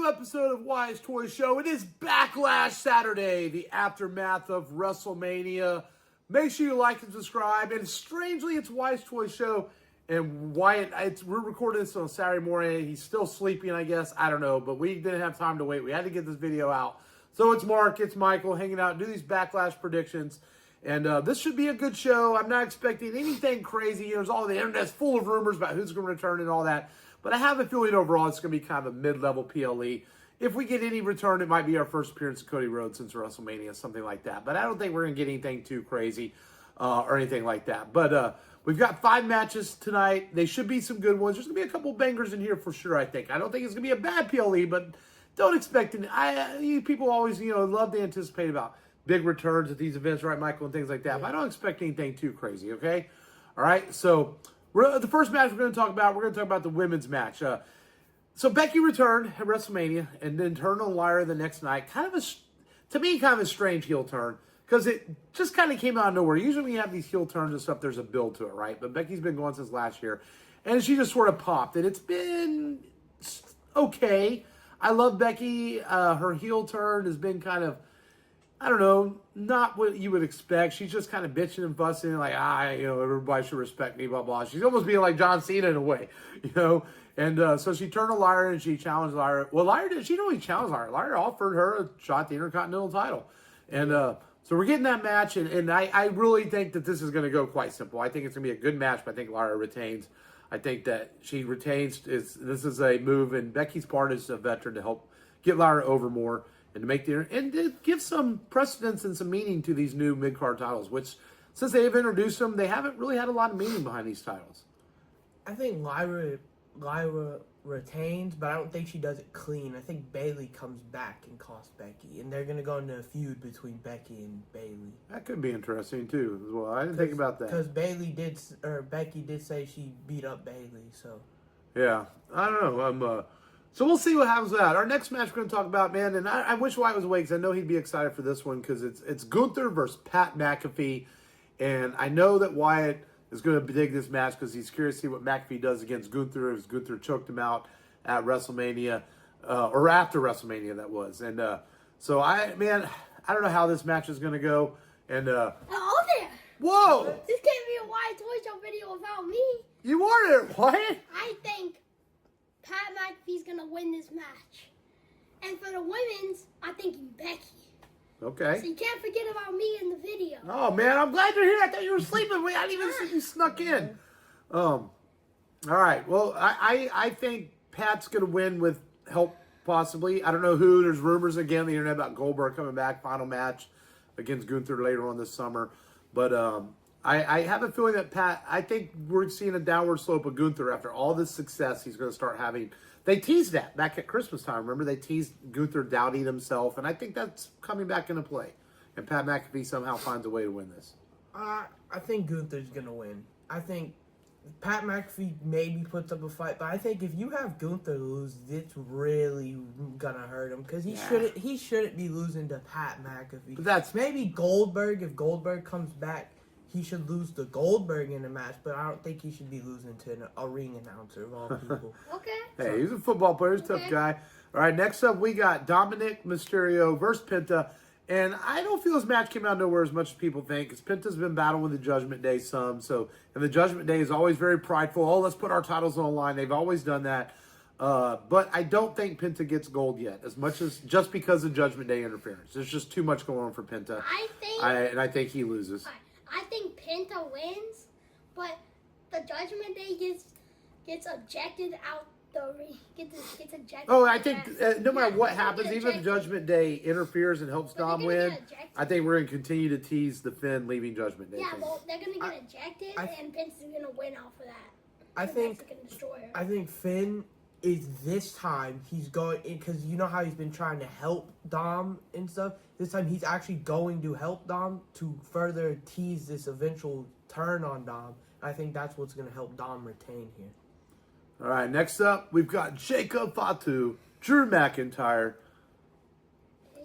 new episode of Wyatt's Toy Show. It is Backlash Saturday, the aftermath of WrestleMania. Make sure you like and subscribe. And strangely, it's Wyatt's Toy Show. And Wyatt, we're recording this on Saturday morning. He's still sleeping, I guess. I don't know. But we didn't have time to wait. We had to get this video out. So it's Mark, it's Michael hanging out, do these Backlash predictions. And this should be a good show. I'm not expecting anything crazy. There's all the internet's full of rumors about who's going to return and all that. But I have a feeling overall it's going to be kind of a mid-level PLE. If we get any return, it might be our first appearance of Cody Rhodes since WrestleMania, something like that. But I don't think we're going to get anything too crazy or anything like that. But we've got 5 matches tonight. They should be some good ones. There's going to be a couple bangers in here for sure, I think. I don't think it's going to be a bad PLE, but don't expect it. People always, love to anticipate about big returns at these events, right, Michael, and things like that. Yeah. But I don't expect anything too crazy, okay? All right, so the first match we're going to talk about the women's match. So Becky returned at WrestleMania and then turned on Lyra the next night. To me, kind of a strange heel turn because it just kind of came out of nowhere. Usually when you have these heel turns and stuff, there's a build to it, right? But Becky's been going since last year, and she just sort of popped, and it's been okay. I love Becky. Her heel turn has been kind of, I don't know, not what you would expect. She's just kind of bitching and fussing, like, everybody should respect me, blah, blah. She's almost being like John Cena in a way, And so she turned to Lyra and she challenged Lyra. Well, she didn't really challenge Lyra. Lyra offered her a shot at the Intercontinental title. And so we're getting that match, and I really think that this is going to go quite simple. I think it's going to be a good match, but I think Lyra retains. I think that she retains. This is a move, and Becky's part as a veteran to help get Lyra over more. And to make to give some precedence and some meaning to these new mid-card titles, which, since they've introduced them, they haven't really had a lot of meaning behind these titles. I think Lyra retains, but I don't think she does it clean. I think Bayley comes back and costs Becky, and they're going to go into a feud between Becky and Bayley. That could be interesting too, as well. I didn't think about that because Becky did say she beat up Bayley. So yeah, I don't know. So we'll see what happens with that. Our next match we're going to talk about, man, and I wish Wyatt was awake because I know he'd be excited for this one because it's Gunther versus Pat McAfee. And I know that Wyatt is going to dig this match because he's curious to see what McAfee does against Gunther as Gunther choked him out at WrestleMania, or after WrestleMania, that was. And so, I don't know how this match is going to go. And hello there. Whoa! This can't be a Wyatt Toy Show video without me. You are there, Wyatt. I think Pat McAfee's going to win this match. And for the women's, I think Becky. Okay. So you can't forget about me in the video. Oh, man, I'm glad you're here. I thought you were sleeping. I didn't even see you snuck in. All right. Well, I think Pat's going to win with help, possibly. I don't know who. There's rumors again on the internet about Goldberg coming back, final match against Gunther later on this summer. But I have a feeling that I think we're seeing a downward slope of Gunther after all this success he's going to start having. They teased that back at Christmas time. Remember, they teased Gunther doubting himself, and I think that's coming back into play. And Pat McAfee somehow finds a way to win this. I think Gunther's going to win. I think Pat McAfee maybe puts up a fight, but I think if you have Gunther lose, it's really going to hurt him because he shouldn't be losing to Pat McAfee. But that's maybe Goldberg. If Goldberg comes back, he should lose to Goldberg in a match, but I don't think he should be losing to a ring announcer of all people. Okay. Hey, he's a football player. He's a tough guy. All right, next up we got Dominic Mysterio versus Penta. And I don't feel this match came out of nowhere as much as people think, because Penta's been battling with the Judgment Day some. And the Judgment Day is always very prideful. Oh, let's put our titles on the line. They've always done that. But I don't think Penta gets gold yet, as much as just because of Judgment Day interference. There's just too much going on for Penta. I think he loses. I think Penta wins, but the Judgment Day gets ejected out the ring. Gets ejected. Oh, I think no matter what happens, even if Judgment Day interferes and helps Dom win, I think we're going to continue to tease the Finn leaving Judgment Day. Yeah, well, they're going to get ejected, and Penta's going to win off of that. I think Finn is this time he's going, because you know how he's been trying to help Dom and stuff. This time he's actually going to help Dom to further tease this eventual turn on Dom. I think that's what's going to help Dom retain here. All right, next up, we've got Jacob Fatu, Drew McIntyre,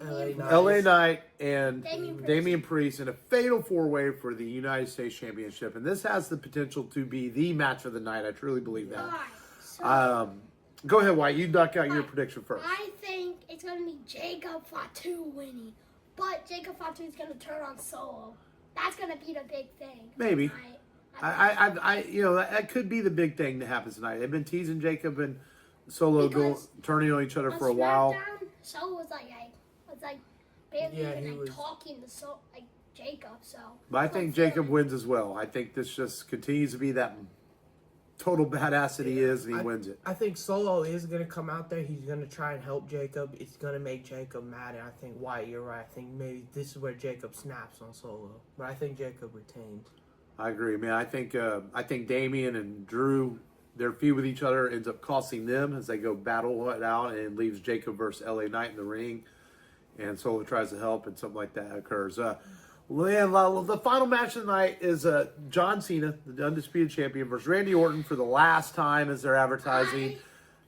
LA Knight, and Damian Priest in a fatal four-way for the United States Championship. And this has the potential to be the match of the night. I truly believe that. Go ahead, Wyatt. You knock out your prediction first. I think it's going to be Jacob Fatu winning. But Jacob Fatu is going to turn on Solo. That's going to be the big thing. Maybe. Tonight. You know, that could be the big thing that happens tonight. They've been teasing Jacob and Solo turning on each other for a while. Solo was like barely even talking to Jacob. So. But I think Jacob wins as well. I think this just continues to be that total badass that he is, and he wins it. I think Solo is going to come out there. He's going to try and help Jacob. It's going to make Jacob mad, and I think, Wyatt, you're right. I think maybe this is where Jacob snaps on Solo. But I think Jacob retains. I agree, man. I think Damian and Drew, their feud with each other ends up costing them as they go battle it out, and it leaves Jacob versus LA Knight in the ring, and Solo tries to help, and something like that occurs. The final match of the night is John Cena, the undisputed champion, versus Randy Orton for the last time as they're advertising.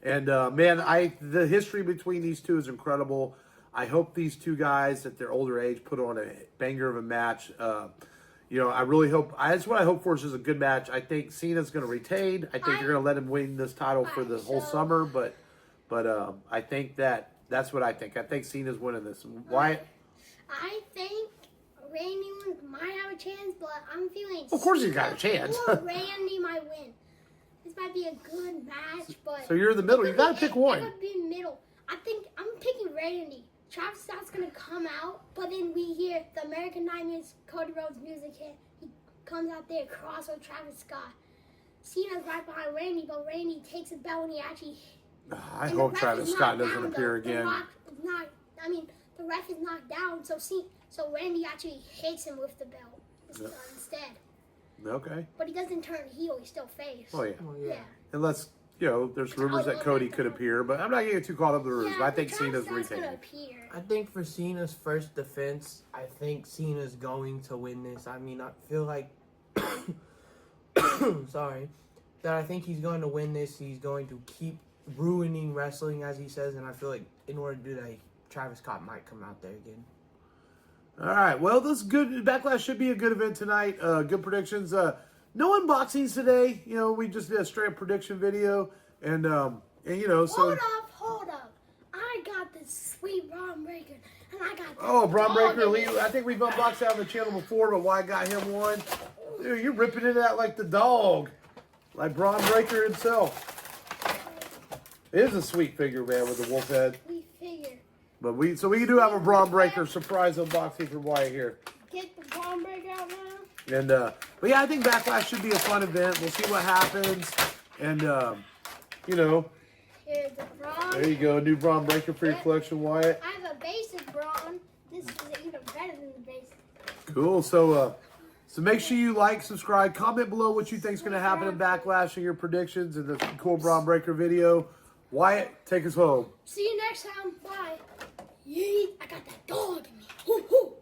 And the history between these two is incredible. I hope these two guys at their older age put on a banger of a match. I really hope. That's what I hope for is just a good match. I think Cena's going to retain. I think they're going to let him win this title for the whole summer. But I think that's what I think. I think Cena's winning this. Wyatt? I think Randy might have a chance, but I'm feeling. Of course, he's got a chance. Randy might win. This might be a good match, but. So you're in the middle. You got to pick one. It could be middle. I think I'm picking Randy. Travis Scott's gonna come out, but then we hear the American Nightmares Cody Rhodes music hit. He comes out there, cross with Travis Scott. Cena's right behind Randy, but Randy takes his belt and he actually. I hope Travis Scott doesn't appear again. The ref is knocked down, so Randy actually hits him with the belt instead. Okay. But he doesn't turn heel; he's still face. Oh yeah. Yeah. Unless there's rumors that Cody could appear, but I'm not getting too caught up in the rumors. But I think Cena's retaining. I think for Cena's first defense, I think Cena's going to win this. I mean, I feel like, sorry, that I think he's going to win this. He's going to keep ruining wrestling, as he says, and I feel like in order to do that, Travis Scott might come out there again. All right. Well, this good Backlash should be a good event tonight. Good predictions. No unboxings today. We just did a straight prediction video, and so. Hold up. I got this sweet Braun Breaker, and I got. Oh, Braun Breaker Elite. I think we've unboxed that on the channel before, but why got him one? Dude, you're ripping into that like the dog, like Braun Breaker himself. It is a sweet figure, man, with the wolf head. Sweet figure. But we do have a Braun Breaker surprise unboxing for Wyatt here. Get the Braun Breaker out now. And but yeah, I think Backlash should be a fun event. We'll see what happens. And Here's the Braun. there you go, new Braun Breaker for your collection, Wyatt. I have a basic Braun. This is even better than the basic. Cool. So make sure you like, subscribe, comment below what you think is going to happen in Backlash and your predictions and the cool Braun Breaker video. Wyatt, take us home. See you next time. Bye. Yeet. I got that dog in me. Hoo, hoo.